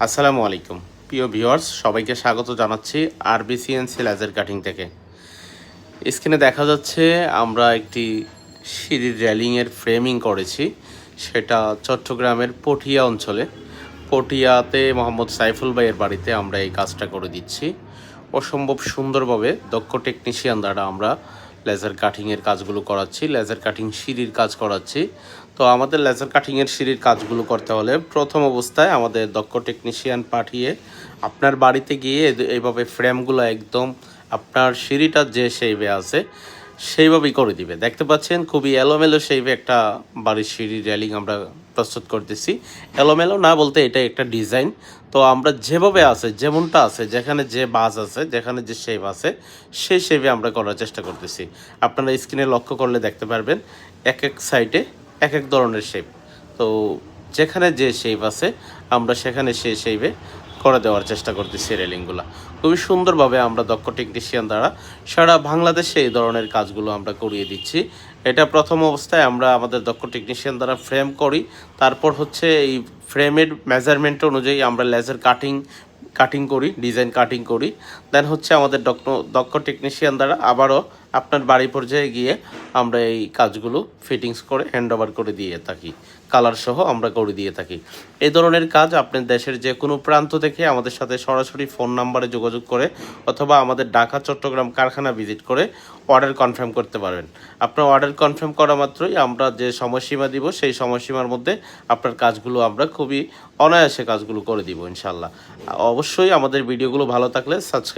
আসসালামু আলাইকুম প্রিয় ভিউয়ার্স, সবাইকে স্বাগত জানাচ্ছি আরবিসিএনসি লেজার কাটিং থেকে। স্ক্রিনে দেখা যাচ্ছে আমরা একটি সিঁড়ির রেলিংয়ের ফ্রেমিং করেছি, সেটা চট্টগ্রামের পটিয়া অঞ্চলে। পটিয়াতে মোহাম্মদ সাইফুল ভাইয়ের বাড়িতে আমরা এই কাজটা করে দিচ্ছি। অসম্ভব সুন্দরভাবে দক্ষ টেকনিশিয়ান দ্বারা আমরা লেজার কাটিংয়ের কাজগুলো করাচ্ছি, লেজার কাটিং সিঁড়ির কাজ করাচ্ছি। তো আমাদের লেজার কাটিংয়ের সিঁড়ির কাজগুলো করতে হলে প্রথম অবস্থায় আমাদের দক্ষ টেকনিশিয়ান পাঠিয়ে আপনার বাড়িতে গিয়ে এইভাবে ফ্রেমগুলো একদম আপনার সিঁড়িটা যে শেপে আছে সেইভাবেই করে দিবে। দেখতে পাচ্ছেন খুবই এলোমেলো শেপে একটা বাড়ির সিঁড়ির রেলিং আমরা প্রস্তুত করতেছি। এলোমেলো না বলতে এটা একটা ডিজাইন। তো আমরা যেভাবে আছে, যেমনটা আছে, যেখানে যে বাজ আছে, যেখানে যে শেপ আছে, সেই শেপে আমরা করার চেষ্টা করতেছি। আপনারা স্ক্রিনে লক্ষ্য করলে দেখতে পারবেন এক এক সাইডে এক এক ধরনের শেপ। তো যেখানে যে শেপ আছে আমরা সেখানে সেই শেপে করে দেওয়ার চেষ্টা করতেছি রেলিংগুলো। খুবই সুন্দরভাবে আমরা দক্ষ টেকনিশিয়ান দ্বারা সারা বাংলাদেশে এই ধরনের কাজগুলো আমরা করিয়ে দিচ্ছি। এটা প্রথম অবস্থায় আমরা আমাদের দক্ষ টেকনিশিয়ান দ্বারা ফ্রেম করি, তারপর হচ্ছে এই ফ্রেমের মেজারমেন্ট অনুযায়ী আমরা লেজার কাটিং করি, ডিজাইন কাটিং করি। দেন হচ্ছে আমাদের দক্ষ টেকনিশিয়ান দ্বারা আবারও আপনার বাড়ি পর্যায়ে গিয়ে আমরা এই কাজগুলো ফিটিংস করে হ্যান্ড ওভার করে দিয়ে থাকি, কালার সহ আমরা করে দিয়ে থাকি। এই ধরনের কাজ আপনি দেশের যে কোনো প্রান্ত থেকে আমাদের সাথে সরাসরি ফোন নাম্বারে যোগাযোগ করে অথবা আমাদের ঢাকা চট্টগ্রাম কারখানা ভিজিট করে অর্ডার কনফার্ম করতে পারবেন। আপনার অর্ডার কনফার্ম করা মাত্রই আমরা যে সময়সীমা দিব সেই সময়সীমার মধ্যে আপনার কাজগুলো আমরা খুবই অনায়াসে কাজগুলো করে দিব ইনশাল্লাহ। অবশ্যই আমাদের ভিডিওগুলো ভালো থাকলে সাবস্ক্রাইব